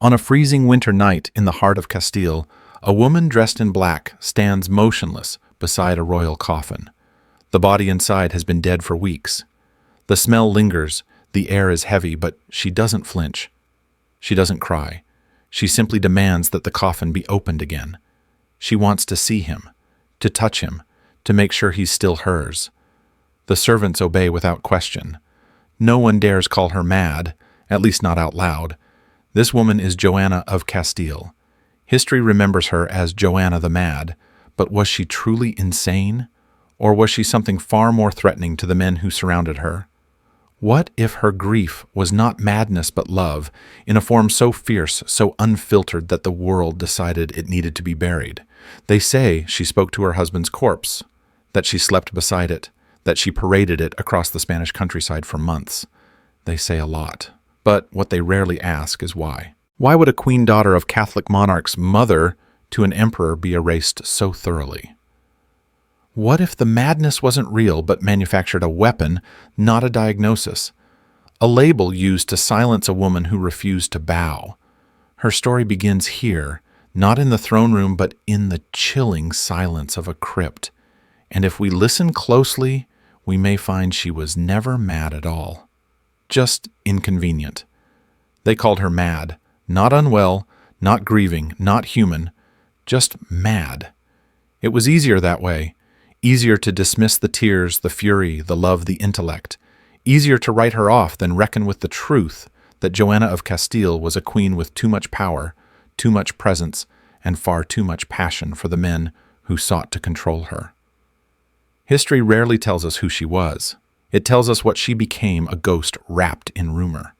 On a freezing winter night in the heart of Castile, a woman dressed in black stands motionless beside a royal coffin. The body inside has been dead for weeks. The smell lingers, the air is heavy, but she doesn't flinch. She doesn't cry. She simply demands that the coffin be opened again. She wants to see him, to touch him, to make sure he's still hers. The servants obey without question. No one dares call her mad, at least not out loud. This woman is Joanna of Castile. History remembers her as Joanna the Mad, but was she truly insane? Or was she something far more threatening to the men who surrounded her? What if her grief was not madness but love, in a form so fierce, so unfiltered that the world decided it needed to be buried? They say she spoke to her husband's corpse, that she slept beside it, that she paraded it across the Spanish countryside for months. They say a lot, but what they rarely ask is why. Why would a queen daughter of Catholic monarch's mother to an emperor be erased so thoroughly? What if the madness wasn't real but manufactured a weapon, not a diagnosis? A label used to silence a woman who refused to bow. Her story begins here, not in the throne room but in the chilling silence of a crypt. And if we listen closely, we may find she was never mad at all. Just inconvenient. They called her mad, not unwell, not grieving, not human, just mad. It was easier that way. Easier to dismiss the tears, the fury, the love, the intellect. Easier to write her off than reckon with the truth that Joanna of Castile was a queen with too much power, too much presence, and far too much passion for the men who sought to control her. History rarely tells us who she was. It tells us what she became, a ghost wrapped in rumor.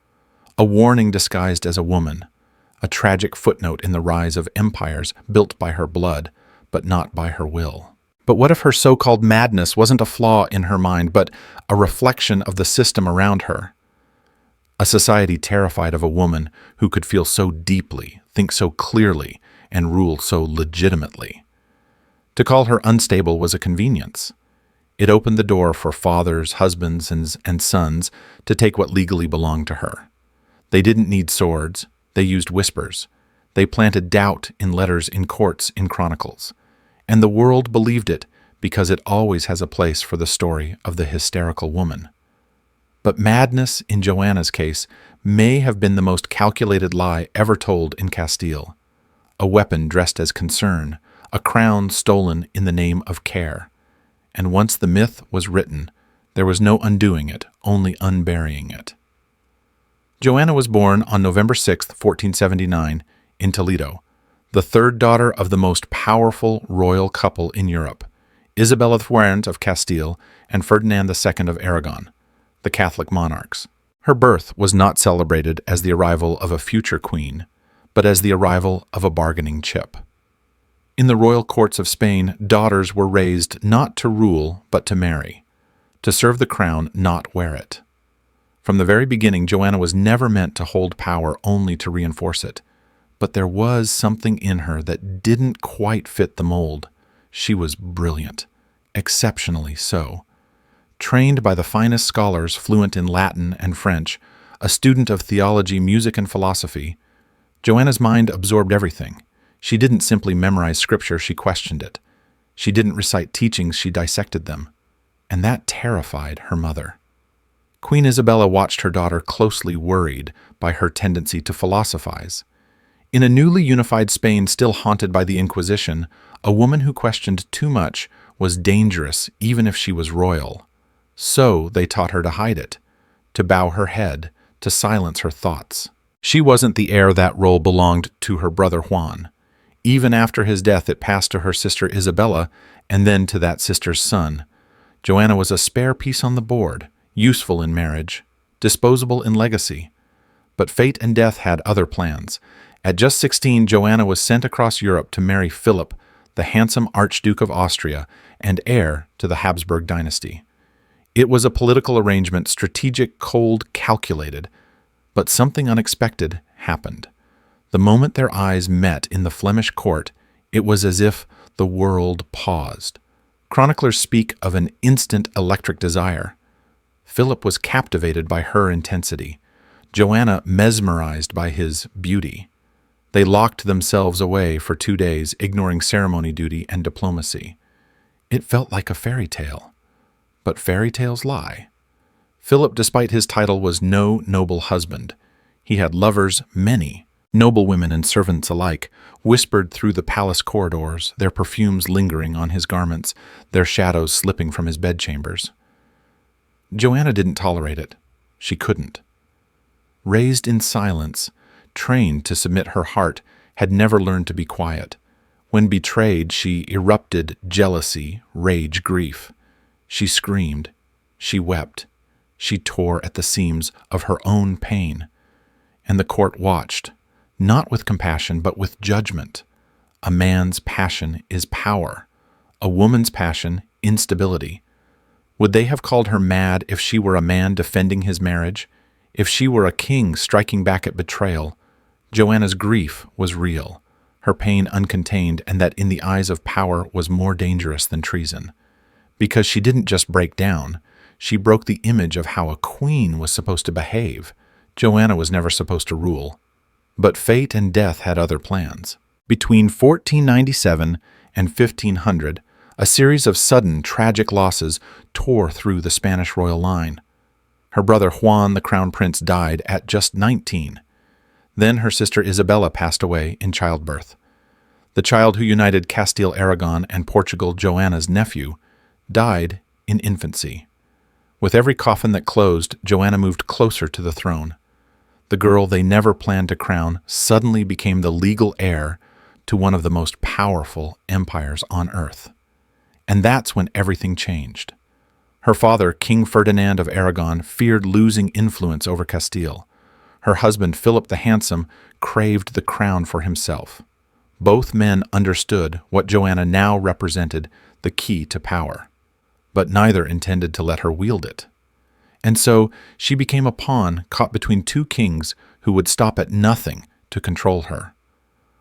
A warning disguised as a woman. A tragic footnote in the rise of empires built by her blood, but not by her will. But what if her so-called madness wasn't a flaw in her mind, but a reflection of the system around her? A society terrified of a woman who could feel so deeply, think so clearly, and rule so legitimately. To call her unstable was a convenience. It opened the door for fathers, husbands, and sons to take what legally belonged to her. They didn't need swords. They used whispers. They planted doubt in letters, in courts, in chronicles. And the world believed it because it always has a place for the story of the hysterical woman. But madness, in Joanna's case, may have been the most calculated lie ever told in Castile. A weapon dressed as concern, a crown stolen in the name of care. And once the myth was written, there was no undoing it, only unburying it. Joanna was born on November 6, 1479, in Toledo, the third daughter of the most powerful royal couple in Europe, Isabella of Castile and Ferdinand II of Aragon, the Catholic monarchs. Her birth was not celebrated as the arrival of a future queen, but as the arrival of a bargaining chip. In the royal courts of Spain, daughters were raised not to rule, but to marry, to serve the crown, not wear it. From the very beginning, Joanna was never meant to hold power only to reinforce it. But there was something in her that didn't quite fit the mold. She was brilliant, exceptionally so. Trained by the finest scholars, fluent in Latin and French, a student of theology, music, and philosophy, Joanna's mind absorbed everything. She didn't simply memorize scripture, she questioned it. She didn't recite teachings, she dissected them. And that terrified her mother. Queen Isabella watched her daughter closely, worried by her tendency to philosophize. In a newly unified Spain still haunted by the Inquisition, a woman who questioned too much was dangerous even if she was royal. So they taught her to hide it, to bow her head, to silence her thoughts. She wasn't the heir. That role belonged to her brother Juan. Even after his death, it passed to her sister Isabella and then to that sister's son. Joanna was a spare piece on the board, useful in marriage, disposable in legacy. But fate and death had other plans. At just 16, Joanna was sent across Europe to marry Philip, the handsome Archduke of Austria and heir to the Habsburg dynasty. It was a political arrangement, strategic, cold, calculated. But something unexpected happened. The moment their eyes met in the Flemish court, it was as if the world paused. Chroniclers speak of an instant electric desire. Philip was captivated by her intensity. Joanna mesmerized by his beauty. They locked themselves away for 2 days, ignoring ceremony duty and diplomacy. It felt like a fairy tale. But fairy tales lie. Philip, despite his title, was no noble husband. He had lovers, many. Noblewomen and servants alike whispered through the palace corridors, their perfumes lingering on his garments, their shadows slipping from his bedchambers. Joanna didn't tolerate it. She couldn't. Raised in silence, trained to submit her heart, had never learned to be quiet. When betrayed, she erupted jealousy, rage, grief. She screamed. She wept. She tore at the seams of her own pain. And the court watched, not with compassion, but with judgment. A man's passion is power. A woman's passion, instability. Would they have called her mad if she were a man defending his marriage? If she were a king striking back at betrayal? Joanna's grief was real, her pain uncontained, and that in the eyes of power was more dangerous than treason. Because she didn't just break down, she broke the image of how a queen was supposed to behave. Joanna was never supposed to rule. But fate and death had other plans. Between 1497 and 1500, a series of sudden, tragic losses tore through the Spanish royal line. Her brother Juan, the crown prince, died at just 19. Then her sister Isabella passed away in childbirth. The child who united Castile, Aragon, and Portugal, Joanna's nephew, died in infancy. With every coffin that closed, Joanna moved closer to the throne. The girl they never planned to crown suddenly became the legal heir to one of the most powerful empires on earth. And that's when everything changed. Her father, King Ferdinand of Aragon, feared losing influence over Castile. Her husband, Philip the Handsome, craved the crown for himself. Both men understood what Joanna now represented, the key to power. But neither intended to let her wield it. And so she became a pawn caught between two kings who would stop at nothing to control her.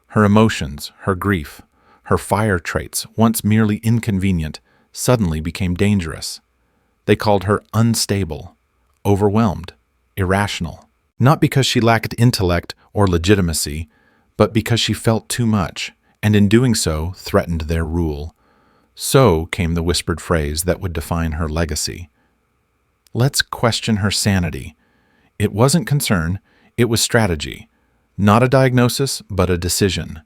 Her emotions, her grief, her fire traits, once merely inconvenient, suddenly became dangerous. They called her unstable, overwhelmed, irrational. Not because she lacked intellect or legitimacy, but because she felt too much, and in doing so threatened their rule. So came the whispered phrase that would define her legacy. Let's question her sanity. It wasn't concern, it was strategy. Not a diagnosis, but a decision.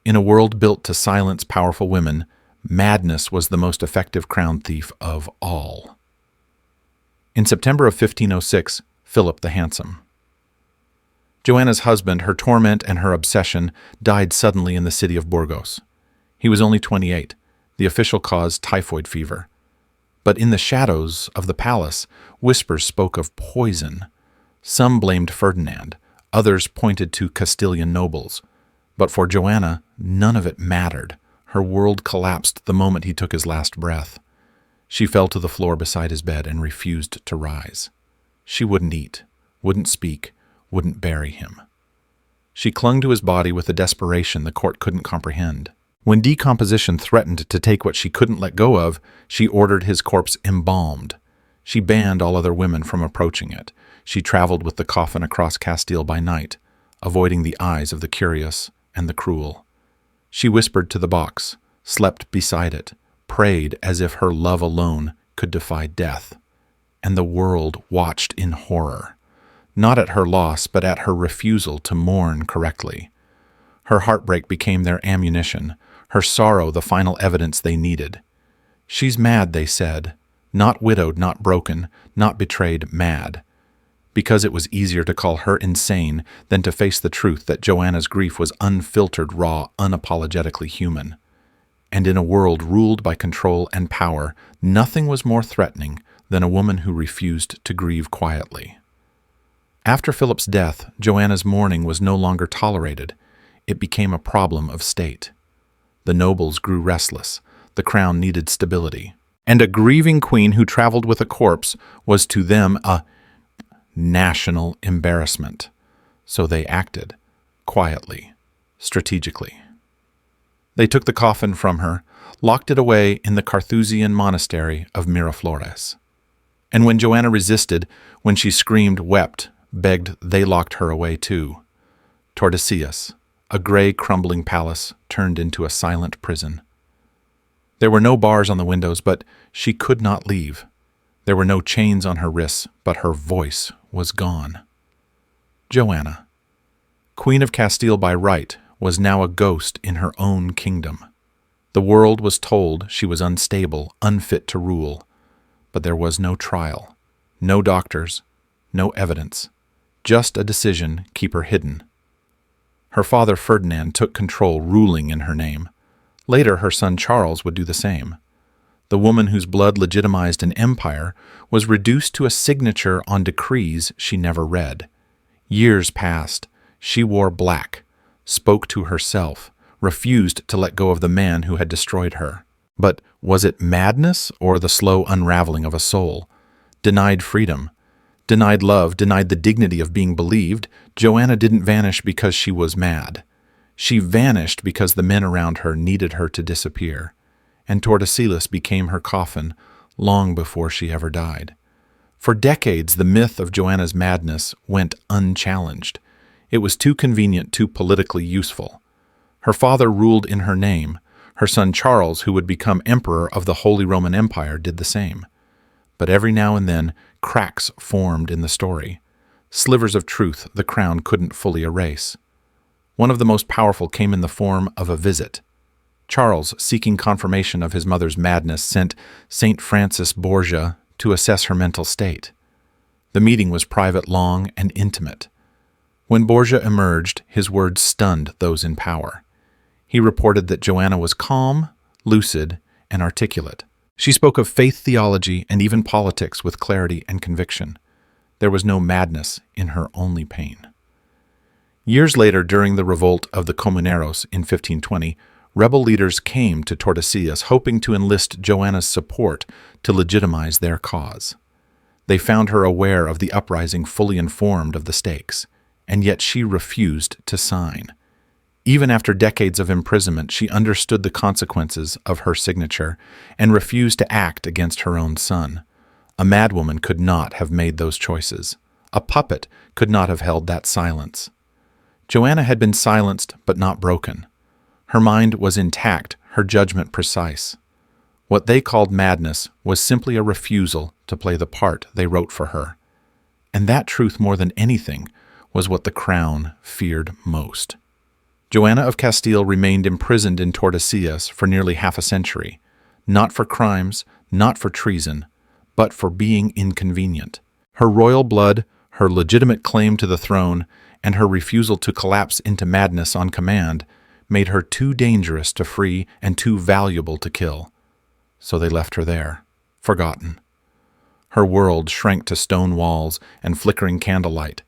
In a world built to silence powerful women, madness was the most effective crown thief of all. In September of 1506, Philip the Handsome. Joanna's husband, her torment and her obsession, died suddenly in the city of Burgos. He was only 28, the official cause typhoid fever. But in the shadows of the palace, whispers spoke of poison. Some blamed Ferdinand, others pointed to Castilian nobles. But for Joanna, none of it mattered. Her world collapsed the moment he took his last breath. She fell to the floor beside his bed and refused to rise. She wouldn't eat, wouldn't speak, wouldn't bury him. She clung to his body with a desperation the court couldn't comprehend. When decomposition threatened to take what she couldn't let go of, she ordered his corpse embalmed. She banned all other women from approaching it. She traveled with the coffin across Castile by night, avoiding the eyes of the curious and the cruel. She whispered to the box, slept beside it, prayed as if her love alone could defy death. And the world watched in horror, not at her loss, but at her refusal to mourn correctly. Her heartbreak became their ammunition, her sorrow the final evidence they needed. She's mad, they said, not widowed, not broken, not betrayed, mad. Because it was easier to call her insane than to face the truth that Joanna's grief was unfiltered, raw, unapologetically human. And in a world ruled by control and power, nothing was more threatening than a woman who refused to grieve quietly. After Philip's death, Joanna's mourning was no longer tolerated. It became a problem of state. The nobles grew restless. The crown needed stability. And a grieving queen who traveled with a corpse was to them a national embarrassment. So they acted, quietly, strategically. They took the coffin from her, locked it away in the Carthusian monastery of Miraflores. And when Joanna resisted, when she screamed, wept, begged, they locked her away too. Tordesillas, a gray, crumbling palace turned into a silent prison. There were no bars on the windows, but she could not leave. There were no chains on her wrists, but her voice was gone. Joanna, Queen of Castile by right, was now a ghost in her own kingdom. The world was told she was unstable, unfit to rule, but there was no trial, no doctors, no evidence, just a decision: keep her hidden. Her father Ferdinand took control, ruling in her name. Later, her son Charles would do the same. The woman whose blood legitimized an empire was reduced to a signature on decrees she never read. Years passed. She wore black, spoke to herself, refused to let go of the man who had destroyed her. But was it madness or the slow unraveling of a soul? Denied freedom, denied love, denied the dignity of being believed, Joanna didn't vanish because she was mad. She vanished because the men around her needed her to disappear, and Tordesillas became her coffin long before she ever died. For decades, the myth of Joanna's madness went unchallenged. It was too convenient, too politically useful. Her father ruled in her name. Her son Charles, who would become emperor of the Holy Roman Empire, did the same. But every now and then, cracks formed in the story. Slivers of truth the crown couldn't fully erase. One of the most powerful came in the form of a visit. Charles, seeking confirmation of his mother's madness, sent St. Francis Borgia to assess her mental state. The meeting was private, long, and intimate. When Borgia emerged, his words stunned those in power. He reported that Joanna was calm, lucid, and articulate. She spoke of faith, theology, and even politics with clarity and conviction. There was no madness in her, only pain. Years later, during the revolt of the Comuneros in 1520, rebel leaders came to Tordesillas hoping to enlist Joanna's support to legitimize their cause. They found her aware of the uprising, fully informed of the stakes, and yet she refused to sign. Even after decades of imprisonment, she understood the consequences of her signature and refused to act against her own son. A madwoman could not have made those choices. A puppet could not have held that silence. Joanna had been silenced but not broken. Her mind was intact, her judgment precise. What they called madness was simply a refusal to play the part they wrote for her. And that truth, more than anything, was what the crown feared most. Joanna of Castile remained imprisoned in Tordesillas for nearly half a century, not for crimes, not for treason, but for being inconvenient. Her royal blood, her legitimate claim to the throne, and her refusal to collapse into madness on command made her too dangerous to free and too valuable to kill. So they left her there, forgotten. Her world shrank to stone walls and flickering candlelight.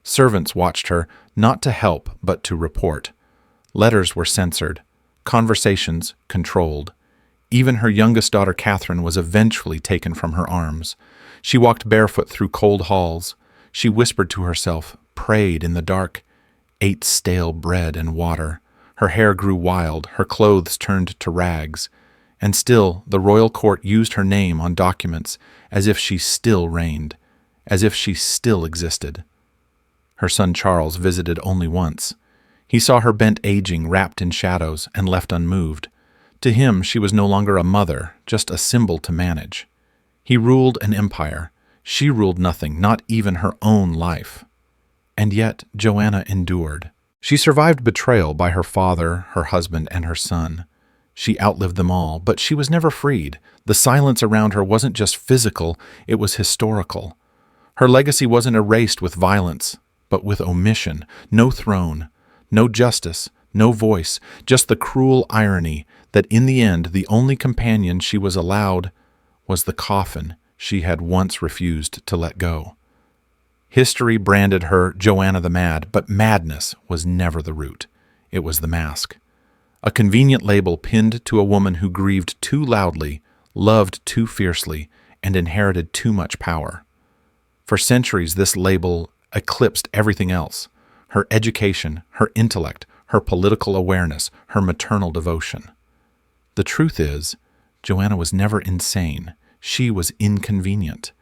Servants watched her, not to help, but to report. Letters were censored, conversations controlled. Even her youngest daughter, Catherine, was eventually taken from her arms. She walked barefoot through cold halls. She whispered to herself, prayed in the dark, ate stale bread and water. Her hair grew wild, her clothes turned to rags. And still, the royal court used her name on documents as if she still reigned, as if she still existed. Her son Charles visited only once. He saw her bent aging, wrapped in shadows, and left unmoved. To him, she was no longer a mother, just a symbol to manage. He ruled an empire. She ruled nothing, not even her own life. And yet, Joanna endured. She survived betrayal by her father, her husband, and her son. She outlived them all, but she was never freed. The silence around her wasn't just physical, it was historical. Her legacy wasn't erased with violence, but with omission. No throne, no justice, no voice, just the cruel irony that in the end the only companion she was allowed was the coffin she had once refused to let go. History branded her Joanna the Mad, but madness was never the root. It was the mask. A convenient label pinned to a woman who grieved too loudly, loved too fiercely, and inherited too much power. For centuries, this label eclipsed everything else: her education, her intellect, her political awareness, her maternal devotion. The truth is, Joanna was never insane. She was inconvenient.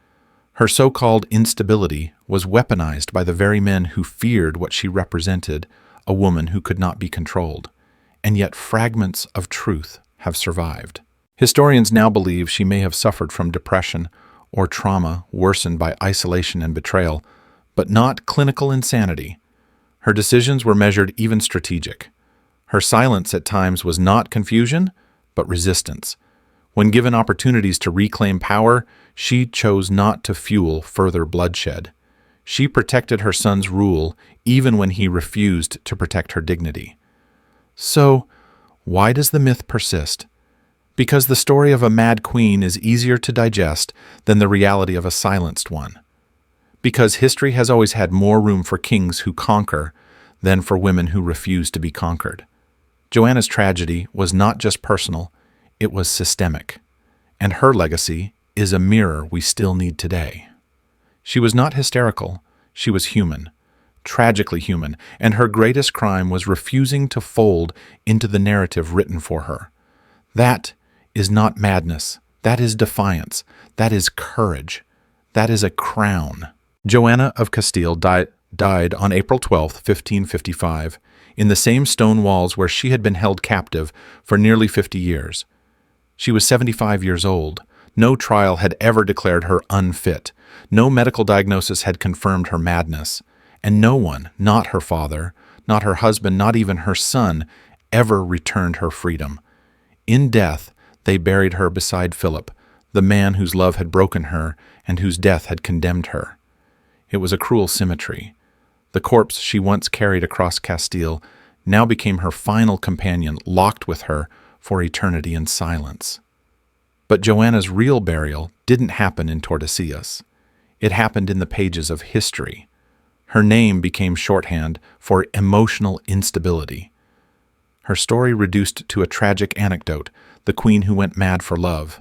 Her so-called instability was weaponized by the very men who feared what she represented: a woman who could not be controlled, and yet fragments of truth have survived. Historians now believe she may have suffered from depression or trauma worsened by isolation and betrayal, but not clinical insanity. Her decisions were measured, even strategic. Her silence at times was not confusion, but resistance. When given opportunities to reclaim power, she chose not to fuel further bloodshed. She protected her son's rule even when he refused to protect her dignity. So, why does the myth persist? Because the story of a mad queen is easier to digest than the reality of a silenced one. Because history has always had more room for kings who conquer than for women who refuse to be conquered. Joanna's tragedy was not just personal, it was systemic. And her legacy is a mirror we still need today. She was not hysterical, she was human, tragically human, and her greatest crime was refusing to fold into the narrative written for her. That is not madness, that is defiance, that is courage, that is a crown. Joanna of Castile died on April 12, 1555, in the same stone walls where she had been held captive for nearly 50 years. She was 75 years old. No trial had ever declared her unfit. No medical diagnosis had confirmed her madness. And no one, not her father, not her husband, not even her son, ever returned her freedom. In death, they buried her beside Philip, the man whose love had broken her and whose death had condemned her. It was a cruel symmetry. The corpse she once carried across Castile now became her final companion, locked with her for eternity in silence. But Joanna's real burial didn't happen in Tordesillas. It happened in the pages of history. Her name became shorthand for emotional instability. Her story reduced to a tragic anecdote, the queen who went mad for love.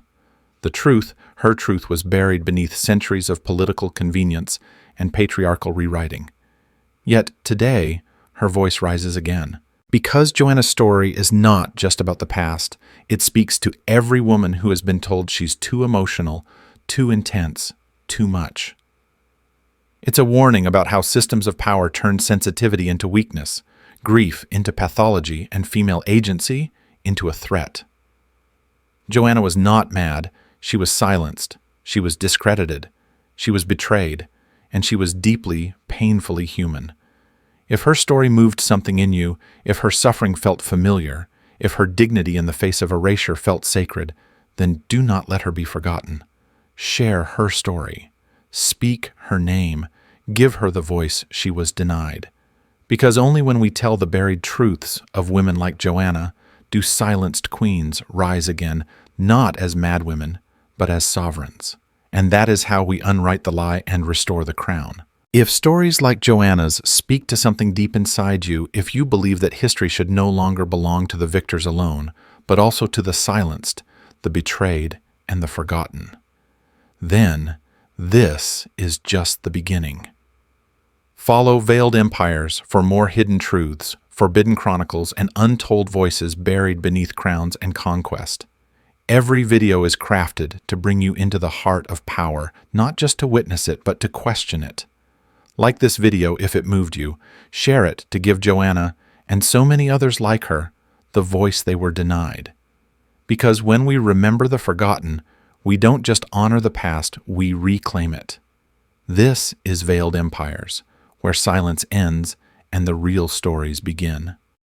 The truth, her truth, was buried beneath centuries of political convenience and patriarchal rewriting. Yet today, her voice rises again. Because Joanna's story is not just about the past, it speaks to every woman who has been told she's too emotional, too intense, too much. It's a warning about how systems of power turn sensitivity into weakness, grief into pathology, and female agency into a threat. Joanna was not mad. She was silenced. She was discredited. She was betrayed. And she was deeply, painfully human. If her story moved something in you, if her suffering felt familiar, if her dignity in the face of erasure felt sacred, then do not let her be forgotten. Share her story. Speak her name. Give her the voice she was denied. Because only when we tell the buried truths of women like Joanna do silenced queens rise again, not as madwomen, but as sovereigns. And that is how we unwrite the lie and restore the crown. If stories like Joanna's speak to something deep inside you, if you believe that history should no longer belong to the victors alone, but also to the silenced, the betrayed, and the forgotten, then this is just the beginning. Follow Veiled Empires for more hidden truths, forbidden chronicles, and untold voices buried beneath crowns and conquest. Every video is crafted to bring you into the heart of power, not just to witness it, but to question it. Like this video if it moved you. Share it to give Joanna, and so many others like her, the voice they were denied. Because when we remember the forgotten, we don't just honor the past, we reclaim it. This is Veiled Empires, where silence ends and the real stories begin.